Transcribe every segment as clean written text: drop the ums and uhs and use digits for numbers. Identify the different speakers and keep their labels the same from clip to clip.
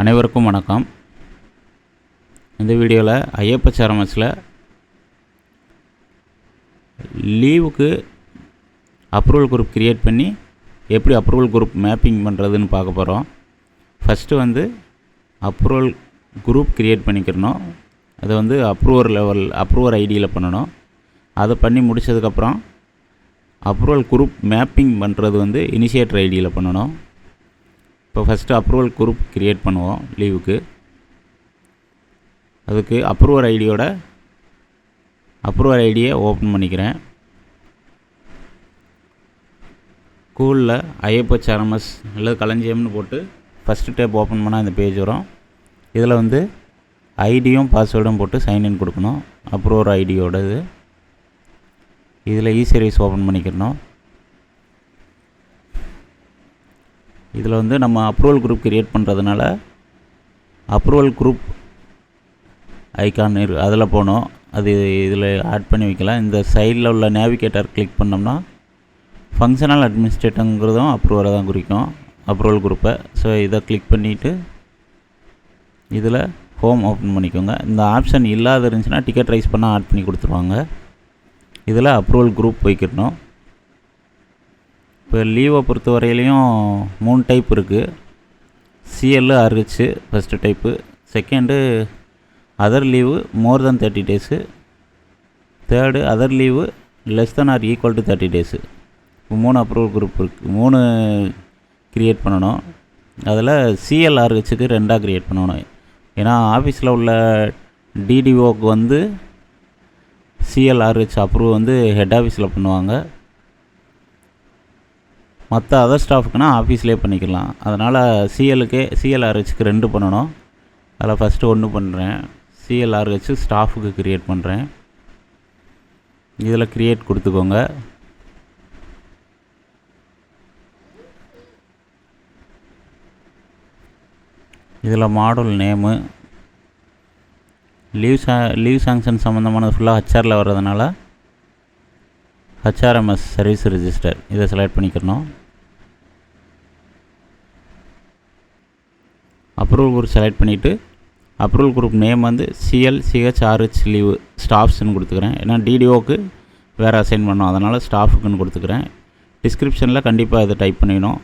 Speaker 1: அனைவருக்கும் வணக்கம். இந்த வீடியோவில் ஐயப்ப சாரமஸில் லீவுக்கு அப்ரூவல் குரூப் க்ரியேட் பண்ணி எப்படி அப்ரூவல் குரூப் மேப்பிங் பண்ணுறதுன்னு பார்க்க போகிறோம். ஃபஸ்ட்டு அப்ரூவல் குரூப் க்ரியேட் பண்ணிக்கிறணும். அதை அப்ரூவர் ஐடியில் பண்ணணும். அதை பண்ணி முடித்ததுக்கப்புறம் அப்ரூவல் குரூப் மேப்பிங் பண்ணுறது இனிஷியேட்டர் ஐடியில் பண்ணணும். இப்போ ஃபஸ்ட்டு அப்ரூவல் குரூப் க்ரியேட் பண்ணுவோம் லீவுக்கு. அதுக்கு அப்ரூவர் ஐடியை ஓப்பன் பண்ணிக்கிறேன். கூகுளில் ஐயப்ப சாரமஸ் அல்லது களஞ்சியம்னு போட்டு ஃபஸ்ட்டு டேப் ஓப்பன் பண்ணால் இந்த பேஜ் வரும். இதில் ஐடியும் பாஸ்வேர்டும் போட்டு சைன்இன் கொடுக்கணும். அப்ரூவர் ஐடியோடது இதில் இ-சர்வீஸ் ஓப்பன் பண்ணிக்கிறணும். இதில் நம்ம அப்ரூவல் குரூப் க்ரியேட் பண்ணுறதுனால அப்ரூவல் குரூப் ஐக்கான் அதில் போகணும். அது இதில் ஆட் பண்ணி வைக்கலாம். இந்த சைடில் உள்ள நேவிகேட்டர் கிளிக் பண்ணோம்னா ஃபங்க்ஷனல் அட்மினிஸ்ட்ரேட்டருங்கிறதும் அப்ரூவரை தான் குறிக்கும், அப்ரூவல் குரூப்பை. ஸோ இதை கிளிக் பண்ணிவிட்டு இதில் ஹோம் ஓப்பன் பண்ணிக்கோங்க. இந்த ஆப்ஷன் இல்லாத இருந்துச்சுன்னா டிக்கெட் ரைஸ் பண்ணால் ஆட் பண்ணி கொடுத்துருவாங்க. இதில் அப்ரூவல் குரூப் வைக்கணும். இப்போ லீவை பொறுத்த வரையிலையும் 3 டைப் இருக்குது. CL RH first type, second other leave more than 30 days, third other leave less than or equal to 30 days. இப்போ 3 அப்ரூவல் குரூப் இருக்குது. 3 க்ரியேட் பண்ணணும். அதில் சிஎல் ஆர்ஹெச்சுக்கு 2 க்ரியேட் பண்ணணும். ஏன்னா ஆஃபீஸில் உள்ள டிடிஓக்கு சிஎல் ஆர்ஹெச் அப்ரூவ் ஹெட் ஆஃபீஸில் பண்ணுவாங்க. மற்ற அதர் ஸ்டாஃப்க்குனா ஆஃபீஸ்லேயே பண்ணிக்கலாம். அதனால் சிஎல் ஆர்ஹெச்சுக்கு 2 பண்ணணும். அதில் ஃபஸ்ட்டு 1 பண்ணுறேன். சிஎல் ஆர்ஹெச் ஸ்டாஃபுக்கு க்ரியேட் பண்ணுறேன். இதில் க்ரியேட் கொடுத்துக்கோங்க. இதில் மாடல் நேமு லீவ் சாங்ஷன் சம்மந்தமானது ஃபுல்லாக ஹச்ஆரில் வர்றதுனால ஹச்ஆர்எம்எஸ் சர்வீஸ் ரிஜிஸ்டர் இதை செலக்ட் பண்ணிக்கிறணும். அப்ரூவல் குரூப் செலக்ட் பண்ணிவிட்டு அப்ரூவல் குரூப் நேம் சிஎல்சிஹெச்ஆர்ஹெச் லீவு ஸ்டாஃப்ஸ்ன்னு கொடுத்துக்கிறேன். ஏன்னா டிடிஓக்கு வேறு அசைன் பண்ணோம், அதனால் ஸ்டாஃபுக்குன்னு கொடுத்துக்கிறேன். டிஸ்கிரிப்ஷனில் கண்டிப்பாக இதை டைப் பண்ணிடணும்.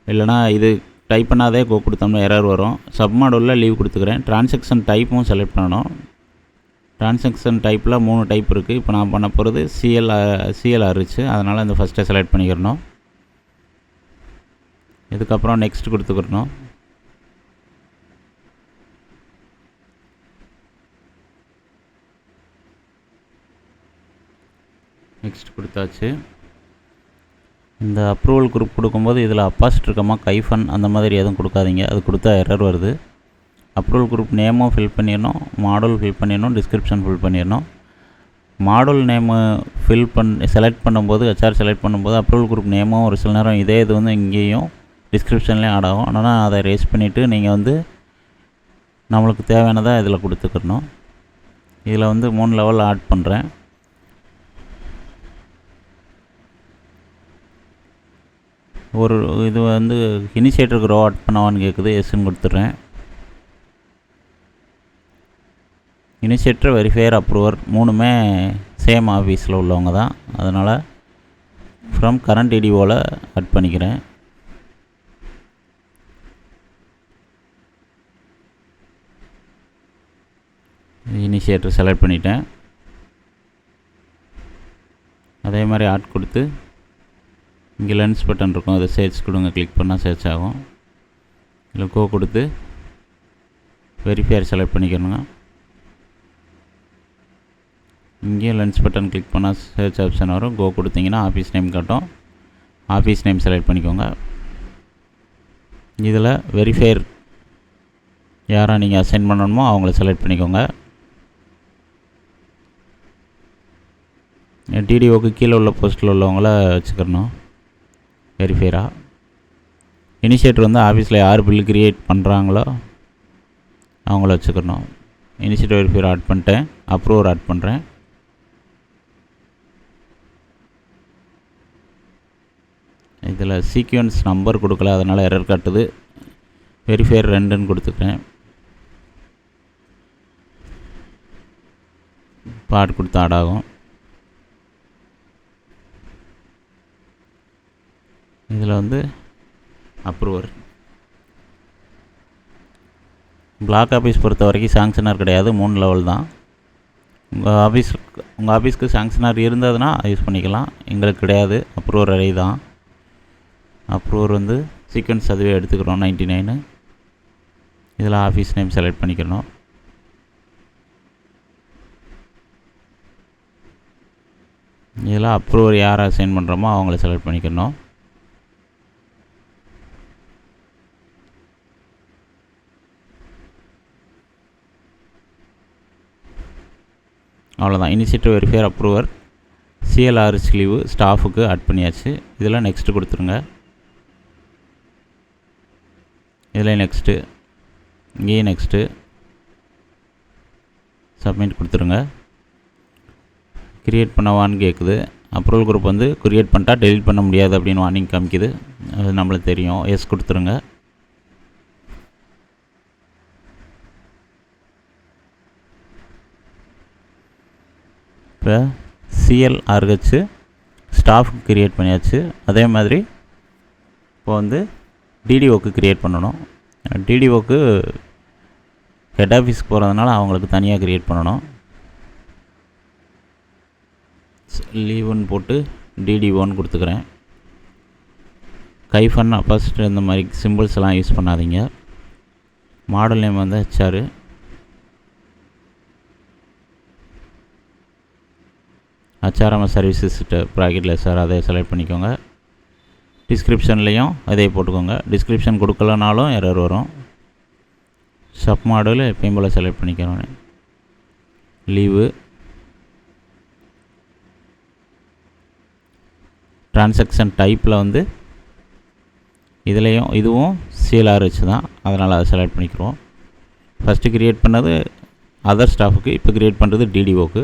Speaker 1: இல்லைனா இது டைப் பண்ணாதே கொடுத்தோம்னா எரர் வரும். சப்மாடலில் லீவ் கொடுத்துக்கிறேன். டிரான்சாக்ஷன் டைப்பும் செலக்ட் பண்ணணும். டிரான்சாக்ஷன் டைப்பில் 3 டைப் இருக்குது. இப்போ நான் பண்ண போகிறது சிஎல் ஆர்ஹெச், அதனால் இந்த ஃபஸ்ட்டை செலக்ட் பண்ணிக்கிறணும். இதுக்கப்புறம் நெக்ஸ்ட் கொடுத்துக்கிறணும். நெக்ஸ்ட் கொடுத்தாச்சு. இந்த அப்ரூவல் குரூப் கொடுக்கும்போது இதில் அப்பாஸ்ட்ருக்கமா கைஃபன் அந்த மாதிரி எதுவும் கொடுக்காதீங்க. அது கொடுத்தா எரர் வருது. அப்ரூவல் குரூப் நேமும் ஃபில் பண்ணிடணும், மாடல் ஃபில் பண்ணிடணும், டிஸ்கிரிப்ஷன் ஃபில் பண்ணிடணும். மாடல் நேமு செலக்ட் பண்ணும்போது ஹெச்ஆர் செலக்ட் பண்ணும்போது அப்ரூவல் குரூப் நேமும் ஒரு சில நேரம் இதே இது இங்கேயும் டிஸ்கிரிப்ஷன்லேயும் ஆட் ஆகும். ஆனால் அதை ரேஸ் பண்ணிவிட்டு நீங்கள் நம்மளுக்கு தேவையானதாக இதில் கொடுத்துக்கணும். இதில் 3 லெவல் ஆட் பண்ணுறேன். ஒரு இது இனிஷியேட்டருக்கு ரோ ஆட் பண்ணவான்னு கேட்குது. எஸ்ன்னு கொடுத்துட்றேன். இனிஷியேட்டர், வெரிஃபையர், அப்ரூவர் 3மே சேம் ஆஃபீஸில் உள்ளவங்க தான். அதனால் ஃப்ரம் கரண்ட் டிடிஓவில் ஆட் பண்ணிக்கிறேன். இனிஷியேட்டர் செலக்ட் பண்ணிட்டேன். அதே மாதிரி ஆட் கொடுத்து இங்கே லென்ஸ் பட்டன் இருக்கும், அதை சர்ச் கொடுங்க. கிளிக் பண்ணால் சர்ச் ஆகும். இதில் கோ கொடுத்து வெரிஃபையர் செலக்ட் பண்ணிக்கணுங்க. இங்கேயும் லென்ஸ் பட்டன் கிளிக் பண்ணால் சர்ச் ஆப்ஷன் வரும். கோ கொடுத்தீங்கன்னா ஆஃபீஸ் நேம் காட்டும். ஆஃபீஸ் நேம் செலக்ட் பண்ணிக்கோங்க. இதில் வெரிஃபையர் யாரை நீங்கள் அசைன் பண்ணணுமோ அவங்கள செலக்ட் பண்ணிக்கோங்க. டிடிஓக்கு கீழே உள்ள போஸ்ட்டில் உள்ளவங்கள வச்சுக்கிறணும் வெரிஃபையராக. இனிஷியேட்டர் ஆஃபீஸில் யார் பில் க்ரியேட் பண்ணுறாங்களோ அவங்கள வச்சுக்கணும். இனிஷியேட்டர் வெரிஃபையர் ஆட் பண்ணிட்டேன். அப்ரூவர் ஆட் பண்ணுறேன். இதில் சீக்வென்ஸ் நம்பர் கொடுக்கல, அதனால் எரர் காட்டுது. வெரிஃபையர் 2ன்னு கொடுத்துக்கிறேன். பாட் கொடுத்து ஆட் ஆகும். இதில் வந்து அப்ரூவர். பிளாக் ஆஃபீஸ் பொறுத்த வரைக்கும் சாங்ஷனர் கிடையாது, 3 லெவல் தான். உங்கள் ஆஃபீஸ்க்கு சாங்ஷனர் இருந்ததுன்னா யூஸ் பண்ணிக்கலாம். எங்களுக்கு கிடையாது, அப்ரூவர் வரை தான். அப்ரூவர் வந்து சீக்வன்ஸ் அதுவே எடுத்துக்கிறோம் 99. இதில் ஆஃபீஸ் நேம் செலக்ட் பண்ணிக்கணும். இதில் அப்ரூவர் யாரை அசைன் பண்ணுறோமோ அவங்கள செலக்ட் பண்ணிக்கணும். அவ்வளோதான். Initiative verifier approver CLRH leave ஸ்டாஃபுக்கு ஆட் பண்ணியாச்சு. இதில் நெக்ஸ்ட்டு கொடுத்துருங்க. இதில் நெக்ஸ்ட்டு, இங்கேயும் நெக்ஸ்ட்டு சப்மிட் கொடுத்துருங்க. க்ரியேட் பண்ணவான்னு கேட்குது. அப்ரூவல் குரூப் வந்து க்ரியேட் பண்ணிட்டா டெலிட் பண்ண முடியாது அப்படின்னு வார்னிங் காமிக்குது. அது நம்மளுக்கு தெரியும். எஸ் கொடுத்துருங்க. இப்போ சிஎல்ஆர்ஹெச் ஸ்டாஃப்க்கு க்ரியேட் பண்ணியாச்சு. அதே மாதிரி இப்போ வந்து டிடிஓக்கு க்ரியேட் பண்ணணும். டிடிஓக்கு ஹெட் ஆஃபீஸ்க்கு போகிறதுனால அவங்களுக்கு தனியாக க்ரியேட் பண்ணணும். லீவுன்னு போட்டு டிடிஓன்னு கொடுத்துக்கிறேன். கைஃபன் அப்போசிட் இந்த மாதிரி சிம்பிள்ஸ் எல்லாம் யூஸ் பண்ணாதீங்க. மாடல் நேம் வந்து ஹெச்ஆர். ஹெச்ஆர்எம்எஸ் சர்வீசஸ் ப்ராக்கெட்டில் சார் அதை செலக்ட் பண்ணிக்கோங்க. டிஸ்கிரிப்ஷன்லேயும் அதே போட்டுக்கோங்க. டிஸ்கிரிப்ஷன் கொடுக்கலனாலும் எரர் வரும். சப் மாடல் எப்பயும் போல் செலக்ட் பண்ணிக்கிறோம். லீவு, ட்ரான்சாக்ஷன் டைப்பில் வந்து இதுவும் சிஎல்ஆர்ஹெச் தான், அதனால் அதை செலக்ட் பண்ணிக்கிறோம். ஃபஸ்ட்டு க்ரியேட் பண்ணது அதர் ஸ்டாஃபுக்கு, இப்போ க்ரியேட் பண்ணுறது டிடிஓக்கு.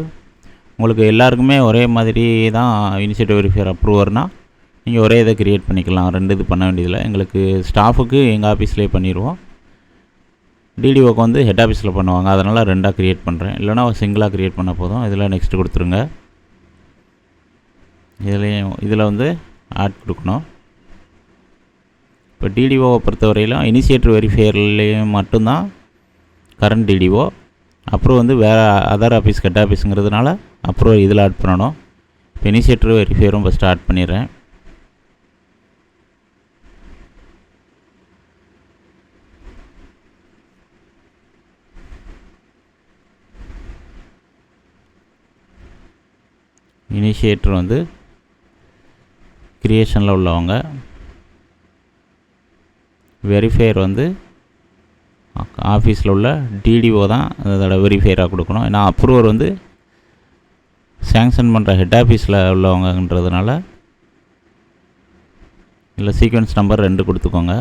Speaker 1: உங்களுக்கு எல்லாருக்குமே ஒரே மாதிரி தான் இனிஷியேட்டிவ் வெரிஃபையர் அப்ரூவர்னால் நீங்கள் ஒரே இதை க்ரியேட் பண்ணிக்கலாம். 2 இது பண்ண வேண்டியதில்லை. எங்களுக்கு ஸ்டாஃபுக்கு எங்கள் ஆஃபீஸ்லேயே பண்ணிடுவோம். டிடிஓக்கு வந்து ஹெட் ஆஃபீஸில் பண்ணுவாங்க, அதனால் 2ஆக க்ரியேட் பண்ணுறேன். இல்லைனா சிங்கிளாக க்ரியேட் பண்ண போதும். இதில் நெக்ஸ்ட் கொடுத்துருங்க. இதில் வந்து ஆட் கொடுக்கணும். இப்போ டிடிஓவை பொறுத்தவரையிலும் இனிஷியேட்டிவ் வெரிஃபையர்லேயும் மட்டும்தான் கரண்ட் டிடிஓ. அப்புறம் வந்து வேறு அதர் ஆஃபீஸ் ஹெட் ஆஃபீஸுங்கிறதுனால அப்புறம் இதில் ஆட் பண்ணணும். இப்போ இனிஷியேட்டிவ் வெரிஃபையரும் ஃபஸ்ட்டு ஆட் பண்ணிடுறேன். இனிஷியேட்டர் வந்து கிரியேஷனில் உள்ளவங்க, வெரிஃபையர் வந்து ஆஃபீஸில் உள்ள டிடிஓ தான் அதோட வெரிஃபையராக கொடுக்கணும். ஏன்னா அப்ரூவர் வந்து சேங்ஷன் பண்ணுற ஹெட் ஆஃபீஸில் உள்ளவங்கன்றதுனால இல்லை சீக்வன்ஸ் நம்பர் 2 கொடுத்துக்கோங்க.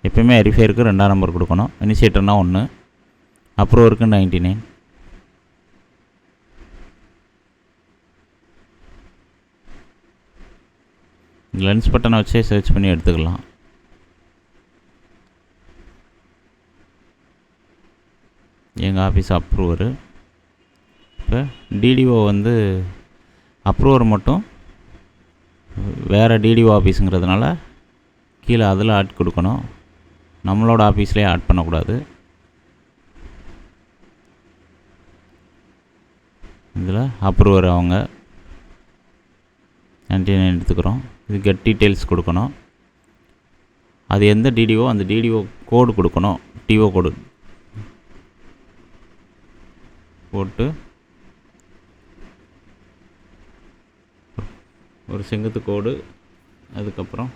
Speaker 1: எப்போயுமே வெரிஃபையருக்கு 2ஆம் நம்பர் கொடுக்கணும். இனிஷியேட்டர்னால் 1, அப்ரூவருக்கு 99. லென்ஸ் பட்டனை வச்சே சர்ச் பண்ணி எடுத்துக்கலாம். எங்கள் ஆஃபீஸ் அப்ரூவரு. இப்போ டிடிஓ வந்து அப்ரூவர் மட்டும் வேறு டிடிஓ ஆஃபீஸுங்கிறதுனால கீழே அதில் ஆட் கொடுக்கணும். நம்மளோட ஆஃபீஸ்லேயே ஆட் பண்ணக்கூடாது. இதில் அப்ரூவர் அவங்க 99 எடுத்துக்கிறோம். இது கெட் டீட்டெயில்ஸ் கொடுக்கணும். அது எந்த டிடிஓ அந்த டிடிஓ கோடு கொடுக்கணும். டிஓ கோடு போட்டு ஒரு செங்குத்து கோடு, அதுக்கப்புறம்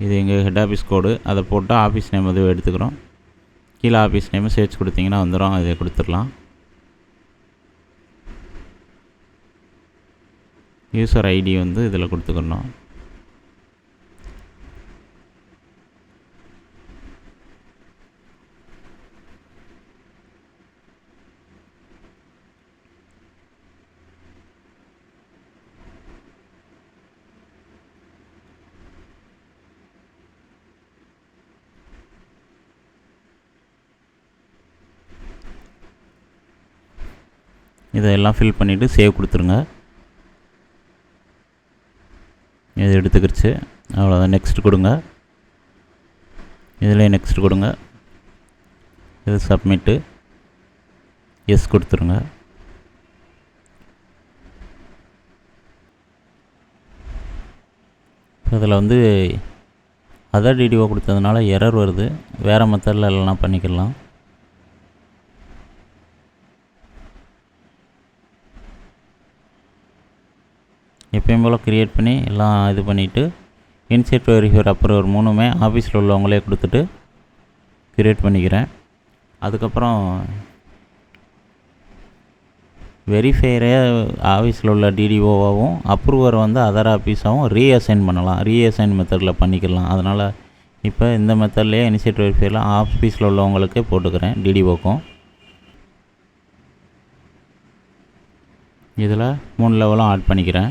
Speaker 1: இது எங்கள் ஹெட் ஆஃபீஸ் கோடு, அதை போட்டால் ஆஃபீஸ் நேம் அதுவே எடுத்துக்கிறோம். கீழே ஆஃபீஸ் நேம் சேர்ச் கொடுத்தீங்கன்னா வந்துடும். அதை கொடுத்துடலாம். யூசர் ஐடி வந்து இதில் கொடுத்துக்கணும். இதெல்லாம் ஃபில் பண்ணிவிட்டு சேவ் கொடுத்துருங்க. இது எடுத்துக்கிடுச்சு. அவ்வளோதான். நெக்ஸ்ட் கொடுங்க. இதில் நெக்ஸ்ட் கொடுங்க. இது சப்மிட்டு. எஸ் கொடுத்துருங்க. இதில் வந்து அதர் டிடிஓ கொடுத்ததுனால எரர் வருது. வேறு மெத்தடில் எல்லாம் பண்ணிக்கலாம். எப்பயும் போல் க்ரியேட் பண்ணி எல்லாம் இது பண்ணிவிட்டு இன்செட் வெரிஃபையர் அப்ரூவர் 3மே ஆஃபீஸில் உள்ளவங்களே கொடுத்துட்டு க்ரியேட் பண்ணிக்கிறேன். அதுக்கப்புறம் வெரிஃபையரே ஆஃபீஸில் உள்ள டிடிஓவாகவும் அப்ரூவர் வந்து அதர் ஆஃபீஸாகவும் ரீஅசைன் பண்ணலாம். ரீஅசைன் மெத்தடில் பண்ணிக்கலாம். அதனால் இப்போ இந்த மெத்தட்லேயே இனிஷியேட் வெரிஃபையரில் ஆஃபீஸில் உள்ளவங்களுக்கே போட்டுக்கிறேன். டிடிஓக்கும் இதில் 3 லெவலும் ஆட் பண்ணிக்கிறேன்.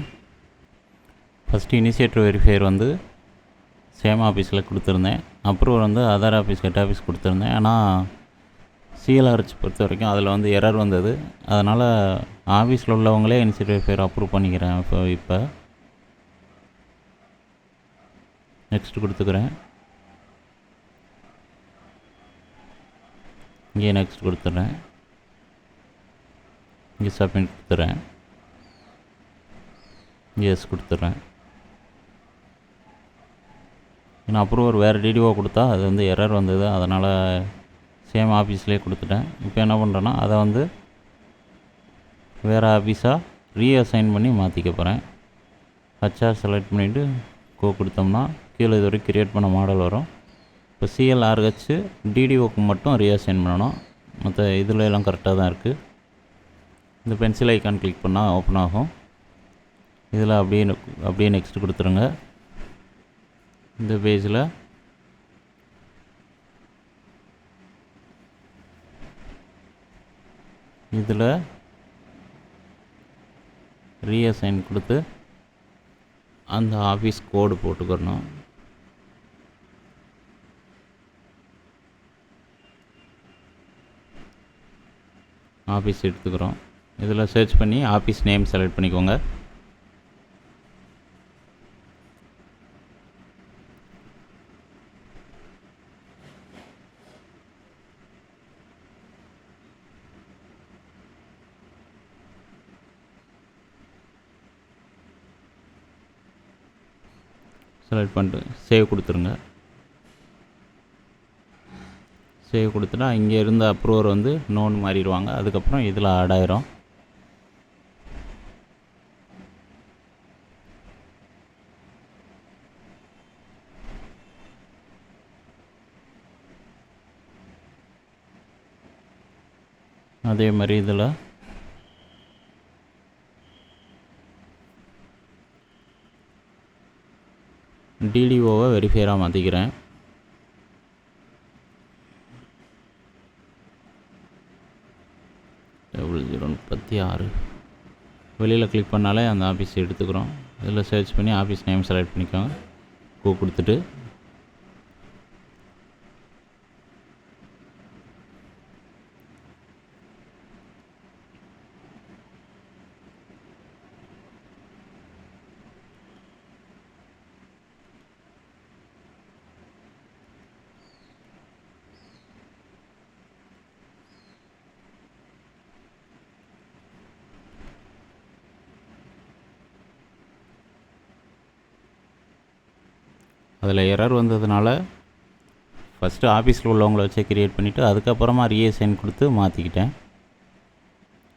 Speaker 1: ஃபஸ்ட்டு இனிஷியேட்டிவ் வெரிஃபையர் வந்து சேம் ஆஃபீஸில் கொடுத்துருந்தேன். அப்ரூவர் வந்து அதர் ஆஃபீஸ் ஹெட் ஆஃபீஸ் கொடுத்துருந்தேன். ஆனால் சிஎல்ஆர்ஹெச் பொறுத்த வரைக்கும் அதில் வந்து எரர் வந்தது. அதனால் ஆஃபீஸில் உள்ளவங்களே இனிஷியேட்டிவ் வெரிஃபையர் அப்ரூவ் பண்ணிக்கிறேன். இப்போ நெக்ஸ்ட் கொடுத்துக்கிறேன். இங்கே நெக்ஸ்ட் கொடுத்துட்றேன். இங்கே சப்மிட் கொடுத்துட்றேன். இங்கே எஸ் கொடுத்துட்றேன். ஏன்னா அப்ரூவர் வேறு டிடிஓ கொடுத்தா அது வந்து எரர் வந்தது. அதனால் சேம் ஆஃபீஸ்லேயே கொடுத்துட்டேன். இப்போ என்ன பண்ணுறேன்னா அதை வந்து வேறு ஆஃபீஸாக ரீஅசைன் பண்ணி மாற்றிக்க போகிறேன். ஹச்ஆர் செலக்ட் பண்ணிவிட்டு கொடுத்தோம்னா கீழே இது வரைக்கும் க்ரியேட் பண்ண மாடல் வரும். இப்போ சிஎல்ஆர்ஹெச் டிடிஓக்கு மட்டும் ரீஅசைன் பண்ணணும். மற்ற இதில் எல்லாம் கரெக்டாக தான் இருக்குது. இந்த பென்சில் ஐக்கான் கிளிக் பண்ணால் ஓப்பன் ஆகும். இதில் அப்படியே நெக்ஸ்ட் கொடுத்துருங்க. இந்த பேஜில் இதில் ரீஅசைன் கொடுத்து அந்த ஆஃபீஸ் கோடு போட்டுக்கிறணும். ஆஃபீஸ் எடுத்துக்கிறோம். இதில் சர்ச் பண்ணி ஆஃபீஸ் நேம் செலக்ட் பண்ணிக்கோங்க. செலக்ட் பண்ணிட்டு சேவ் கொடுத்துருங்க. சேவ் கொடுத்துட்டா இங்கே இருந்த அப்ரூவர் வந்து நோன் மாறிடுவாங்க. அதுக்கப்புறம் இதில் ஆட் ஆயிரும். அதே மாதிரி இதில் டிடிஓவை வெரிஃபையராக மாற்றிக்கிறேன். வெளியில் கிளிக் பண்ணாலே அந்த ஆஃபீஸ் எடுத்துக்கிறோம். இதில் சர்ச் பண்ணி ஆஃபீஸ் நேம் செலக்ட் பண்ணிக்கோங்க. கொடுத்துட்டு அதில் எரர் வந்ததுனால ஃபஸ்ட்டு ஆஃபீஸில் உள்ளவங்கள வச்சே க்ரியேட் பண்ணிவிட்டு அதுக்கப்புறமா ரீஅசைன் கொடுத்து மாற்றிக்கிட்டேன்.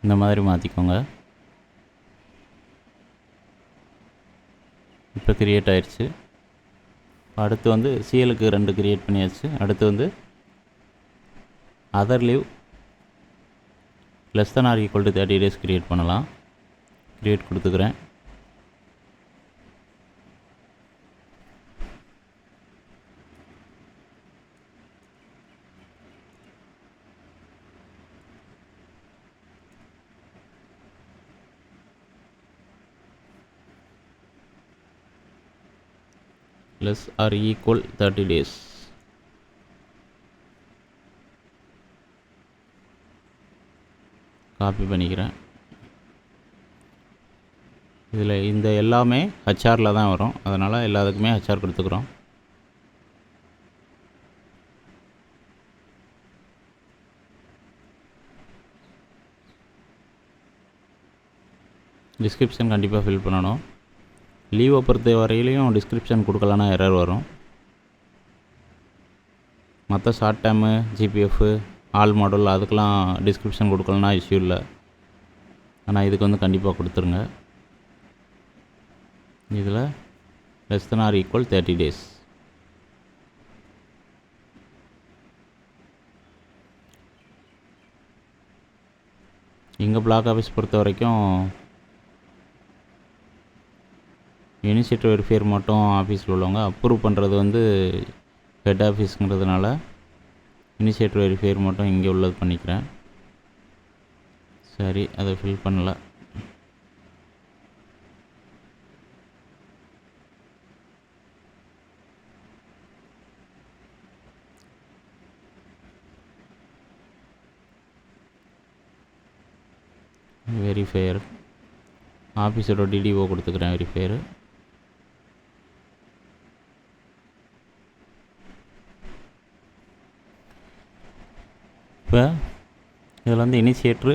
Speaker 1: இந்த மாதிரி மாற்றிக்கோங்க. இப்போ க்ரியேட் ஆயிடுச்சு. அடுத்து வந்து சிஎலுக்கு 2 க்ரியேட் பண்ணியாச்சு. அடுத்து வந்து other leave less than or equal to 30 days create பண்ணலாம். க்ரியேட் கொடுத்துக்கிறேன். less or equal 30 days. Copy பண்ணிக்கிறேன். இதில் இந்த எல்லாமே ஹச்ஆரில் தான் வரும், அதனால் எல்லாத்துக்குமே ஹச்ஆர் கொடுத்துக்குறோம். டிஸ்கிரிப்ஷன் கண்டிப்பாக ஃபில் பண்ணணும். லீவை பொறுத்த வரையிலையும் டிஸ்கிரிப்ஷன் கொடுக்கலன்னா எரர் வரும். மற்ற short term, GPF, all model அதுக்கெலாம் டிஸ்கிரிப்ஷன் கொடுக்கலன்னா இஷ்யூ இல்லை. ஆனால் இதுக்கு வந்து கண்டிப்பாக கொடுத்துருங்க. இதில் <= 30 days. இங்கே பிளாக் ஆஃபீஸ் பொறுத்த வரைக்கும் இனிஷியேட்டிவ் வெரிஃபையர் மட்டும் ஆஃபீஸில் உள்ளவங்க, அப்ரூவ் பண்ணுறது வந்து ஹெட் ஆஃபீஸுங்கிறதுனால இனிஷியேட்டிவ் வெரிஃபையர் மட்டும் இங்கே உள்ளது பண்ணிக்கிறேன். சரி, அதை ஃபில் பண்ணல. வெரிஃபையர் ஆஃபீஸரோட டிடிஓ கொடுத்துக்கிறேன். வெரிஃபையர் இப்போ இதில் வந்து இனிஷியேட்ரு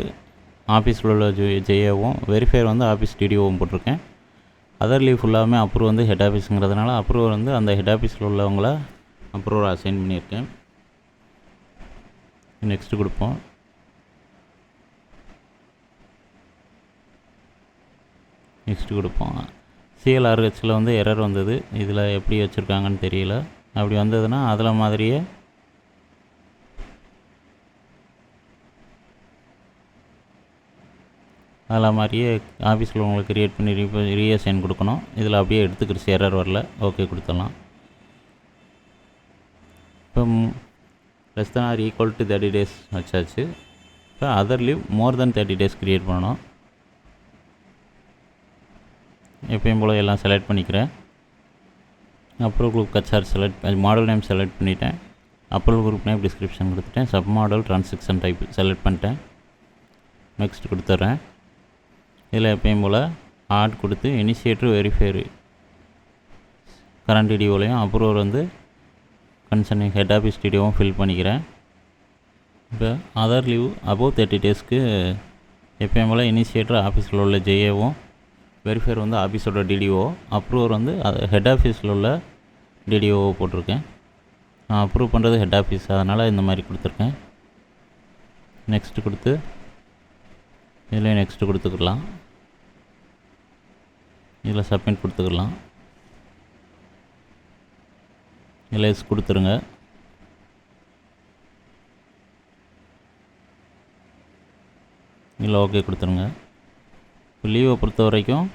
Speaker 1: ஆஃபீஸில் உள்ள ஜேஏவும், வெரிஃபையர் வந்து ஆஃபீஸ் டிடிஓவும் போட்டிருக்கேன். அதர் லீவ் ஃபுல்லாமே அப்ரூவ் வந்து ஹெட் ஆஃபீஸுங்கிறதுனால அப்ரூவ் வந்து அந்த ஹெட் ஆஃபீஸில் உள்ளவங்கள அப்ரூவர் அசைன் பண்ணியிருக்கேன். நெக்ஸ்ட்டு கொடுப்போம். சிஎல்ஆர்ஹெச்சில் வந்து எரர் வந்தது. இதில் எப்படி வச்சுருக்காங்கன்னு தெரியல. அப்படி வந்ததுன்னா அதில் மாதிரியே ஆஃபீஸில் உங்களுக்கு க்ரியேட் பண்ணி ரீஅசைன் கொடுக்கணும். இதில் அப்படியே எடுத்துக்கிடுச்சு, எரர் வரல. ஓகே கொடுத்துடலாம். இப்போ <= 30 days வச்சாச்சு. இப்போ அதர் லீவ் மோர் தென் 30 days க்ரியேட் பண்ணணும். எப்பயும் போல் எல்லாம் செலக்ட் பண்ணிக்கிறேன். Approval group HR model name select பண்ணிட்டேன். அப்ரூவல் குரூப் நேம் டிஸ்கிரிப்ஷன் கொடுத்துட்டேன். Sub model transaction type select பண்ணிட்டேன். நெக்ஸ்ட் கொடுத்துட்றேன். இதில் எப்பயும் போல் ஆட் கொடுத்து இனிஷியேட்டிவ் வெரிஃபையர் கரண்ட் டிடிஓலையும் அப்ரூவர் வந்து கன்சர்னிங் ஹெட் ஆஃபீஸ் டிடிஓவும் ஃபில் பண்ணிக்கிறேன். இப்போ அதர் லீவ் அபோவ் 30 daysக்கு எப்பயும் போல் இனிஷியேட்டர் ஆஃபீஸில் உள்ள ஜேஏவும், வெரிஃபையர் வந்து ஆஃபீஸோட டிடிஓ, அப்ரூவர் வந்து ஹெட் ஆஃபீஸில் உள்ள டிடிஓவை போட்டிருக்கேன். நான் அப்ரூவ் பண்ணுறது ஹெட் ஆஃபீஸ், அதனால் இந்த மாதிரி கொடுத்துருக்கேன். நெக்ஸ்ட்டு கொடுத்து இதில் நெக்ஸ்ட்டு கொடுத்துக்கலாம். இதில் சப்மிட் கொடுத்துக்கலாம். இதில் எஸ் கொடுத்துருங்க. இதில் ஓகே கொடுத்துருங்க. இப்போ லீவை பொறுத்த வரைக்கும்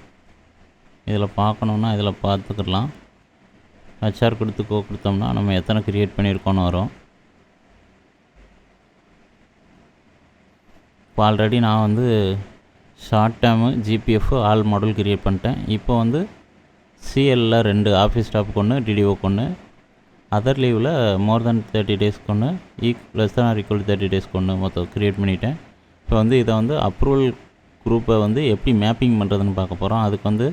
Speaker 1: இதில் பார்க்கணுன்னா இதில் பார்த்துக்கலாம். ஹச்ஆர் கொடுத்தோம்னா நம்ம எத்தனை க்ரியேட் பண்ணியிருக்கோன்னு வரும். இப்போ ஆல்ரெடி நான் வந்து short term, GPF, all model create பண்ணிட்டேன். இப்போ வந்து சிஎல்லில் 2 ஆஃபீஸ் ஸ்டாஃப்க்கு ஒன்று, டிடிஓக்கு ஒன்று, அதர் லீவில் மோர் தென் 30 daysக்கு ஒன்று, <= 30 daysக்கு ஒன்று மொத்தம் க்ரியேட் பண்ணிட்டேன். இப்போ வந்து இதை வந்து அப்ரூவல் குரூப்பை வந்து எப்படி மேப்பிங் பண்ணுறதுன்னு பார்க்க போகிறோம். அதுக்கு வந்து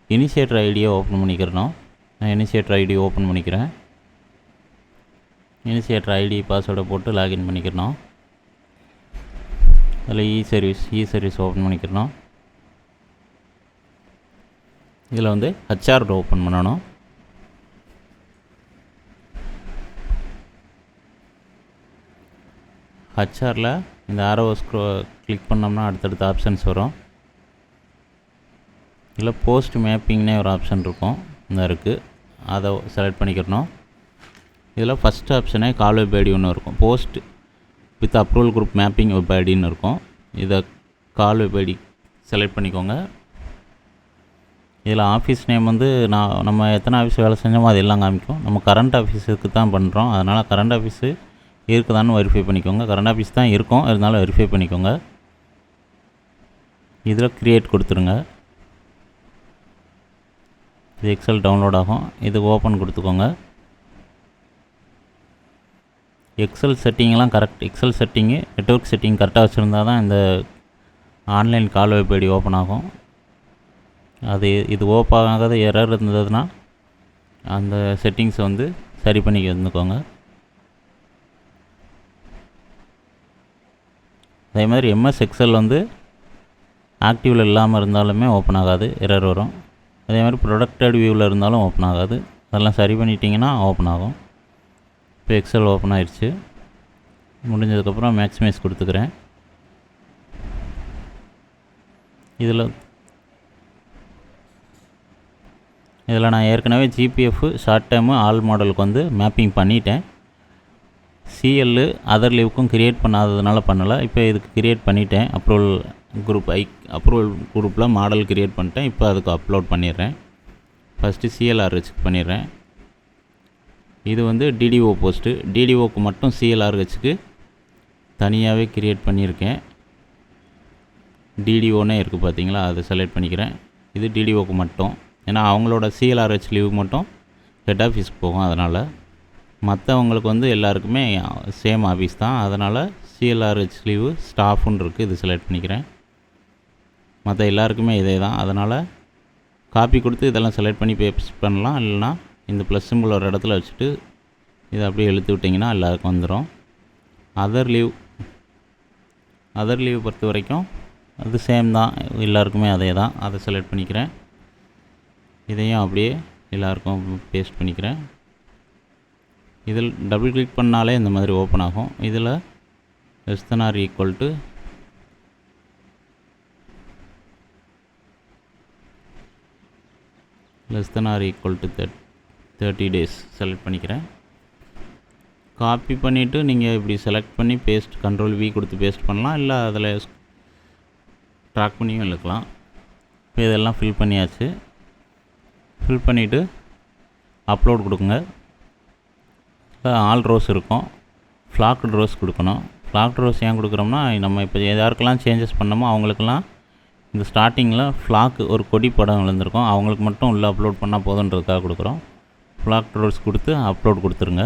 Speaker 1: இனிஷியேட்டர் ஐடியை ஓப்பன் பண்ணிக்கிறணும். நான் இனிஷியேட்டர் ஐடி ஓப்பன் பண்ணிக்கிறேன். இனிஷியேட்டர் ஐடி பாஸ்வேர்டை போட்டு லாகின் பண்ணிக்கிறணும். அதில் இ சர்வீஸ் ஓப்பன் பண்ணிக்கிறணும். இதில் வந்து ஹச்ஆர் ஓப்பன் பண்ணணும். ஹச்ஆரில் இந்த ஆரோவை கிளிக் பண்ணோம்னா அடுத்தடுத்த ஆப்ஷன்ஸ் வரும். இல்லை போஸ்ட் மேப்பிங்னே ஒரு ஆப்ஷன் இருக்கும், இந்த இருக்குது, அதை செலக்ட் பண்ணிக்கிறணும். இதில் ஃபஸ்ட் ஆப்ஷனே கால் வெப் ஐடி ஒன்று இருக்கும். Post with approval group mapping web ஐடின்னு இருக்கும். இதை கால் வெப் ஐடி செலக்ட் பண்ணிக்கோங்க. இதில் ஆஃபீஸ் நேம் வந்து நம்ம எத்தனை ஆஃபீஸ் வேலை செஞ்சோமோ அது எல்லாம் காமிக்கும். நம்ம கரண்ட் ஆஃபீஸுக்கு தான் பண்ணுறோம், அதனால் கரண்ட் ஆஃபீஸு இருக்குதான்னு வெரிஃபை பண்ணிக்கோங்க. கரண்ட் ஆஃபீஸ் தான் இருக்கும், இருந்தாலும் வெரிஃபை பண்ணிக்கோங்க. இதில் க்ரியேட் கொடுத்துருங்க. இது எக்ஸல் டவுன்லோட் ஆகும். இது ஓப்பன் கொடுத்துக்கோங்க. எக்ஸல் செட்டிங்லாம் correct, excel setting network setting கரெக்டாக வச்சுருந்தா தான் இந்த online call web ID open ஆகும். இது ஓப்பன் ஆகாத எரர் இருந்ததுன்னா அந்த செட்டிங்ஸை வந்து சரி பண்ணி வந்துக்கோங்க. அதே மாதிரி எம்எஸ் எக்ஸல் வந்து ஆக்டிவில் இல்லாமல் இருந்தாலுமே ஓப்பன் ஆகாது, எரர் வரும். அதே மாதிரி ப்ரொடக்டட் வியூவில் இருந்தாலும் ஓப்பன் ஆகாது. அதெல்லாம் சரி பண்ணிட்டீங்கன்னா ஓப்பன் ஆகும். இப்போ எக்ஸல் ஓப்பன் ஆயிடுச்சு. முடிஞ்சதுக்கப்புறம் மேக்ஸிமைஸ் கொடுத்துக்கிறேன். இதில் நான் ஏற்கனவே ஜிபிஎஃப் ஷார்ட் டேர்மு ஆல் மாடலுக்கு வந்து மேப்பிங் பண்ணிட்டேன். சிஎல் அதர் லீவுக்கும் கிரியேட் பண்ணாததுனால பண்ணலை. இப்போ இதுக்கு கிரியேட் பண்ணிட்டேன். அப்ரூவல் குரூப்பில் மாடல் கிரியேட் பண்ணிட்டேன். இப்போ அதுக்கு அப்லோட் பண்ணிடுறேன். ஃபஸ்ட்டு சிஎல்ஆர்ஹெச்சுக்கு பண்ணிடுறேன். இது வந்து டிடிஓ போஸ்ட்டு. டிடிஓக்கு மட்டும் சிஎல்ஆர்ஹெச்சுக்கு தனியாகவே கிரியேட் பண்ணியிருக்கேன். டிடிஓனே இருக்குது பார்த்தீங்களா, அதை செலக்ட் பண்ணிக்கிறேன். இது டிடிஓக்கு மட்டும், ஏன்னா அவங்களோட சிஎல்ஆர்ஹெச் லீவு மட்டும் ஹெட் ஆஃபீஸ்க்கு போகும். அதனால் மற்றவங்களுக்கு வந்து எல்லாருக்குமே சேம் ஆஃபீஸ் தான். அதனால் சிஎல்ஆர்ஹெச் லீவு ஸ்டாஃப்னு இருக்குது, இது செலக்ட் பண்ணிக்கிறேன். மற்ற எல்லாருக்குமே இதே தான். அதனால் காப்பி கொடுத்து இதெல்லாம் செலக்ட் பண்ணி பேஸ்ட் பண்ணலாம். இல்லைனா இந்த ப்ளஸ் சிம்பிள் ஒரு இடத்துல வச்சுட்டு இதை அப்படியே இழுத்து விட்டிங்கன்னா எல்லாருக்கும் வந்துடும். அதர் லீவ் பொறுத்த வரைக்கும் அது சேம் தான், எல்லாருக்குமே அதே தான். அதை செலக்ட் பண்ணிக்கிறேன். இதையும் அப்படியே எல்லாருக்கும் பேஸ்ட் பண்ணிக்கிறேன். இதில் டபுள் கிளிக் பண்ணாலே இந்த மாதிரி ஓப்பன் ஆகும். இதில் less than or equal to less than or equal to 30 days select பண்ணிக்கிறேன். காப்பி பண்ணிவிட்டு நீங்கள் இப்படி செலக்ட் பண்ணி பேஸ்ட் கண்ட்ரோல் V கொடுத்து பேஸ்ட் பண்ணலாம். இல்லை அதில் ட்ராக் பண்ணியும் இழுக்கலாம். இப்போ இதெல்லாம் ஃபில் பண்ணியாச்சு. ஃபில் பண்ணிவிட்டு அப்லோட் கொடுக்குங்க. ஆல் ரோஸ் இருக்கும், ஃப்ளாக்டு ரோஸ் கொடுக்கணும். ஃப்ளாக்டு ரோஸ் ஏன் கொடுக்குறோம்னா, நம்ம இப்போ யாருக்கெல்லாம் சேஞ்சஸ் பண்ணோமோ அவங்களுக்கெல்லாம் இந்த ஸ்டார்டிங்கில் ஃப்ளாக் ஒரு கொடி படம் விழுந்திருக்கும், அவங்களுக்கு மட்டும் உள்ளே அப்லோட் பண்ணால் போதுன்றதுக்காக கொடுக்குறோம். ஃப்ளாக்டு ரோஸ் கொடுத்து அப்லோட் கொடுத்துருங்க.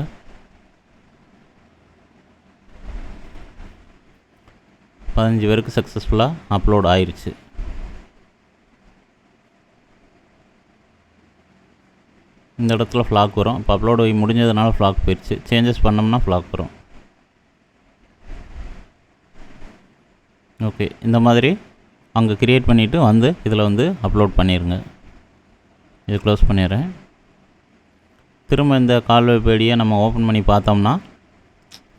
Speaker 1: பதினஞ்சு பேருக்கு சக்ஸஸ்ஃபுல்லாக அப்லோட் ஆயிடுச்சு. இந்த இடத்துல ஃப்ளாக் வரும். இப்போ அப்லோடு முடிஞ்சதுனால ஃப்ளாக் போயிடுச்சு. சேஞ்சஸ் பண்ணோம்னா ஃப்ளாக் வரும். ஓகே, இந்த மாதிரி அங்கே க்ரியேட் பண்ணிவிட்டு வந்து இதில் வந்து அப்லோட் பண்ணிடுங்க. இது க்ளோஸ் பண்ணிடுறேன். திரும்ப இந்த கால்வே பேடியை நம்ம ஓப்பன் பண்ணி பார்த்தோம்னா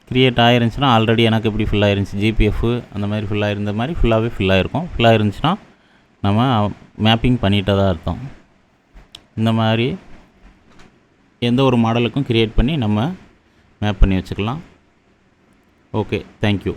Speaker 1: க்ரியேட் ஆகிருந்துச்சுன்னா ஆல்ரெடி எனக்கு இப்படி ஃபில் ஆகிருந்துச்சி, ஜிபிஎஃப் அந்த மாதிரி ஃபில் ஆகிருந்த மாதிரி ஃபுல்லாகவே ஃபில் ஆகிருக்கும். ஃபில் ஆகிருந்துச்சுன்னா நம்ம மேப்பிங் பண்ணிட்டதாக அர்த்தம். இந்த மாதிரி எந்த ஒரு மாடலுக்கும் க்ரியேட் பண்ணி நம்ம மேப் பண்ணி வச்சுக்கலாம். Okay, thank you.